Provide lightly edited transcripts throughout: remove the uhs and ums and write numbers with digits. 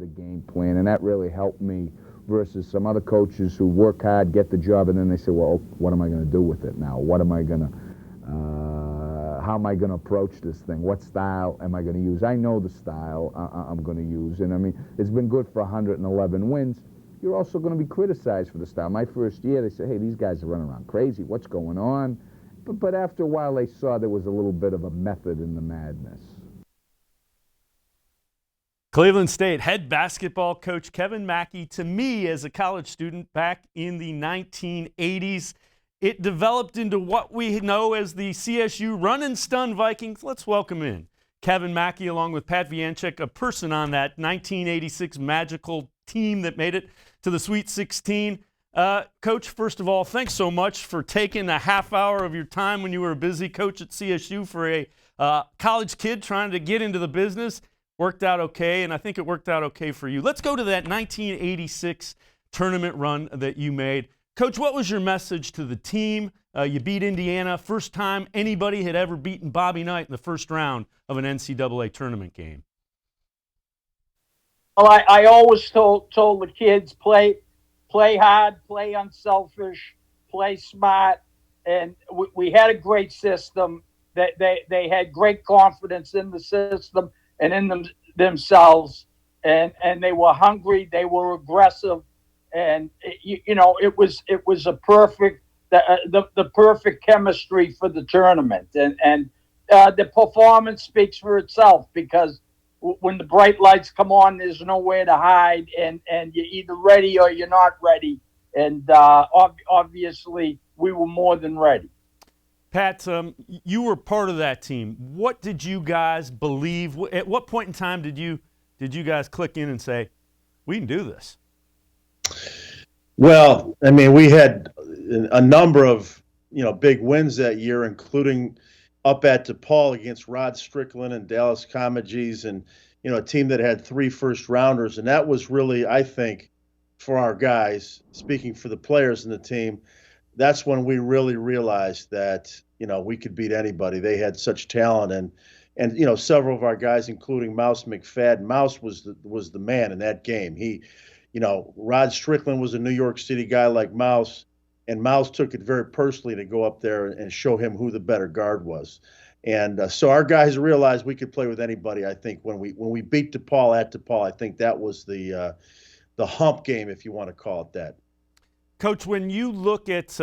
better game plan, and that really helped me versus some other coaches who work hard, get the job, and then they say, well, what am I going to do with it now? What am I going to how am I going to approach this thing? What style am I going to use? I know the style I'm going to use, and I mean, it's been good for 111 wins. You're also going to be criticized for the style. My first year, they said, hey, these guys are running around crazy. What's going on? But after a while, they saw there was a little bit of a method in the madness. Cleveland State head basketball coach Kevin Mackey, to me as a college student back in the 1980s, it developed into what we know as the CSU Run and Stun Vikings. Let's welcome in Kevin Mackey along with Pat Vuyancih, a person on that 1986 magical team that made it to the Sweet 16. Coach, first of all, thanks so much for taking a half hour of your time when you were a busy coach at CSU for a college kid trying to get into the business. Worked out okay, and I think it worked out okay for you. Let's go to that 1986 tournament run that you made. Coach, what was your message to the team? You beat Indiana. First time anybody had ever beaten Bobby Knight in the first round of an NCAA tournament game. Well, I always told the kids, play hard, play unselfish, play smart, and we had a great system. That they had great confidence in the system and in themselves, and they were hungry, they were aggressive, and it was a perfect the perfect chemistry for the tournament, and the performance speaks for itself, because when the bright lights come on, there's nowhere to hide, and you're either ready or you're not ready, and obviously we were more than ready. Pat, you were part of that team. What did you guys believe? At what point in time did you guys click in and say, we can do this? Well, I mean, we had a number of big wins that year, including up at DePaul against Rod Strickland and Dallas Comegys, and a team that had 3 first-rounders, and that was really, I think, for our guys, speaking for the players in the team, that's when we really realized that we could beat anybody. They had such talent, and several of our guys, including Mouse McFadden. Mouse was the man in that game. He, Rod Strickland was a New York City guy like Mouse, and Mouse took it very personally to go up there and show him who the better guard was. And so our guys realized we could play with anybody. I think when we beat DePaul at DePaul, I think that was the hump game, if you want to call it that. Coach, when you look at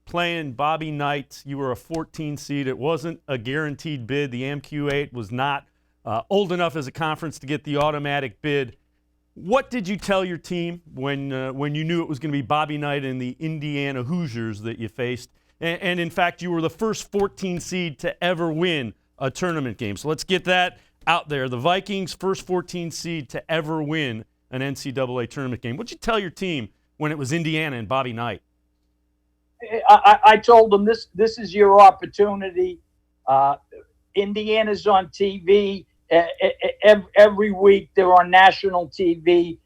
playing Bobby Knight, you were a 14 seed. It wasn't a guaranteed bid. The AMQ8 was not old enough as a conference to get the automatic bid. What did you tell your team when you knew it was going to be Bobby Knight and the Indiana Hoosiers that you faced? And in fact, you were the first 14 seed to ever win a tournament game. So let's get that out there. The Vikings, first 14 seed to ever win an NCAA tournament game. What'd you tell your team when it was Indiana and Bobby Knight? I told them this is your opportunity. Indiana's on TV every week. They're on national TV.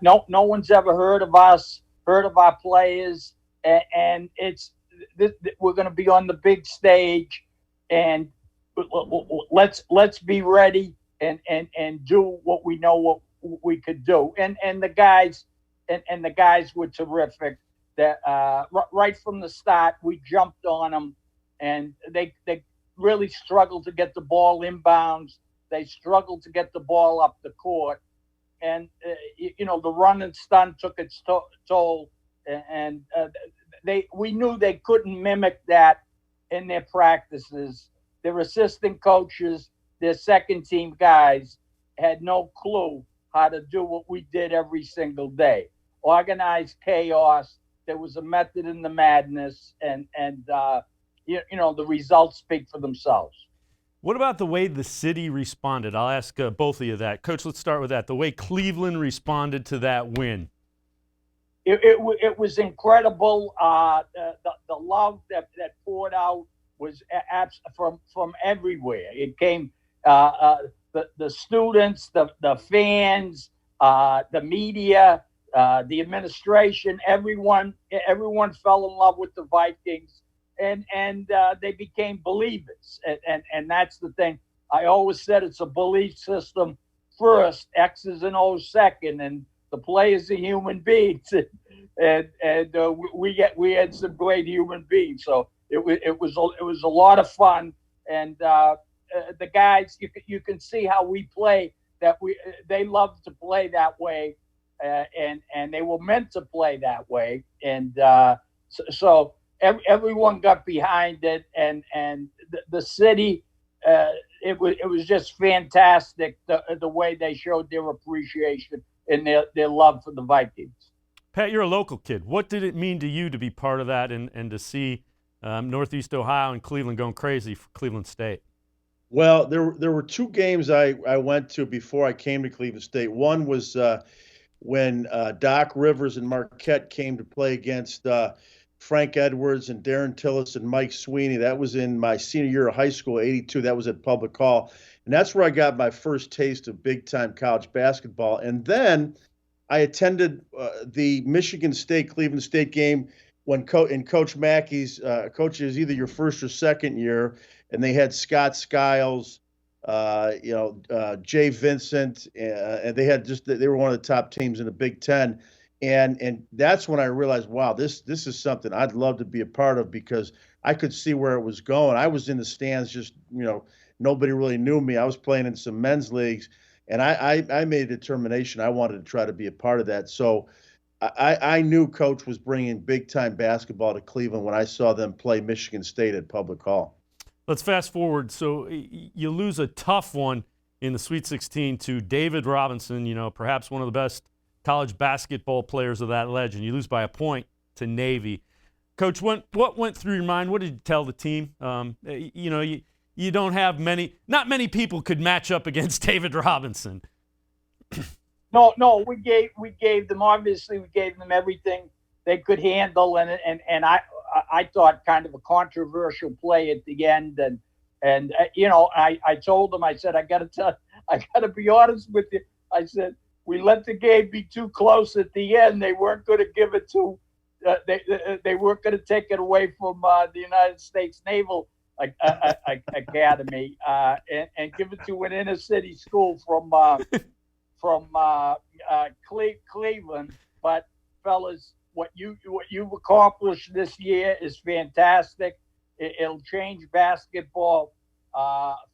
No one's ever heard of us, heard of our players, and we're going to be on the big stage, and let's be ready and do what we know what we could do. And the guys. And the guys were terrific. That right from the start, we jumped on them, and they really struggled to get the ball inbounds. They struggled to get the ball up the court, and the run and stun took its toll. And we knew they couldn't mimic that in their practices. Their assistant coaches, their second team guys, had no clue how to do what we did every single day. Organized chaos. There was a method in the madness, and the results speak for themselves. What about the way the city responded? I'll ask both of you that. Coach, let's start with that. The way Cleveland responded to that win. It was incredible. The love that poured out was from everywhere. It came the students, the fans, the media, the administration, everyone fell in love with the Vikings, and they became believers. And that's the thing. I always said it's a belief system. first, X's and O's second, and the players are human beings, and we had some great human beings. So it was a lot of fun, and the guys, you can see how we play, that they love to play that way, and they were meant to play that way, and so everyone got behind it, and the city. It was just fantastic the way they showed their appreciation and their love for the Vikings. Pat, you're a local kid. What did it mean to you to be part of that and to see Northeast Ohio and Cleveland going crazy for Cleveland State? Well, there were two games I went to before I came to Cleveland State. One was when Doc Rivers and Marquette came to play against Frank Edwards and Darren Tillis and Mike Sweeney. That was in my senior year of high school, '82. That was at Public Hall. And that's where I got my first taste of big-time college basketball. And then I attended the Michigan State-Cleveland State game when in Coach Mackey's coach is either your first or second year, and they had Scott Skiles, Jay Vincent, and they were one of the top teams in the Big Ten. And that's when I realized, wow, this is something I'd love to be a part of, because I could see where it was going. I was in the stands, just, nobody really knew me. I was playing in some men's leagues, and I made a determination I wanted to try to be a part of that. So I knew Coach was bringing big-time basketball to Cleveland when I saw them play Michigan State at Public Hall. Let's fast forward. So you lose a tough one in the Sweet 16 to David Robinson, perhaps one of the best college basketball players of that legend. You lose by a point to Navy. Coach, what went through your mind? What did you tell the team? You don't have not many people could match up against David Robinson. No, we gave them, obviously we gave them everything they could handle, and I thought kind of a controversial play at the end, and I told them, I said, I gotta be honest with you. I said, we let the game be too close at the end. They weren't going to give it to, they weren't going to take it away from the United States Naval Academy and give it to an inner city school from Cleveland. But fellas, what you've accomplished this year is fantastic. It'll change basketball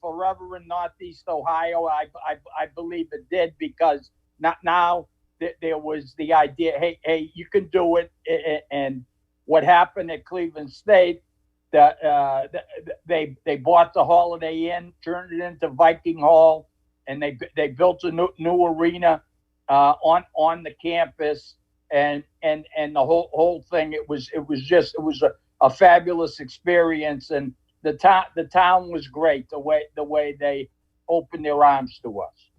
forever in Northeast Ohio. I believe it did, because now there was the idea, hey, you can do it. And what happened at Cleveland State, they bought the Holiday Inn, turned it into Viking Hall, and they built a new arena on the campus, and the whole thing. It was a fabulous experience, and the town was great. The way they opened their arms to us.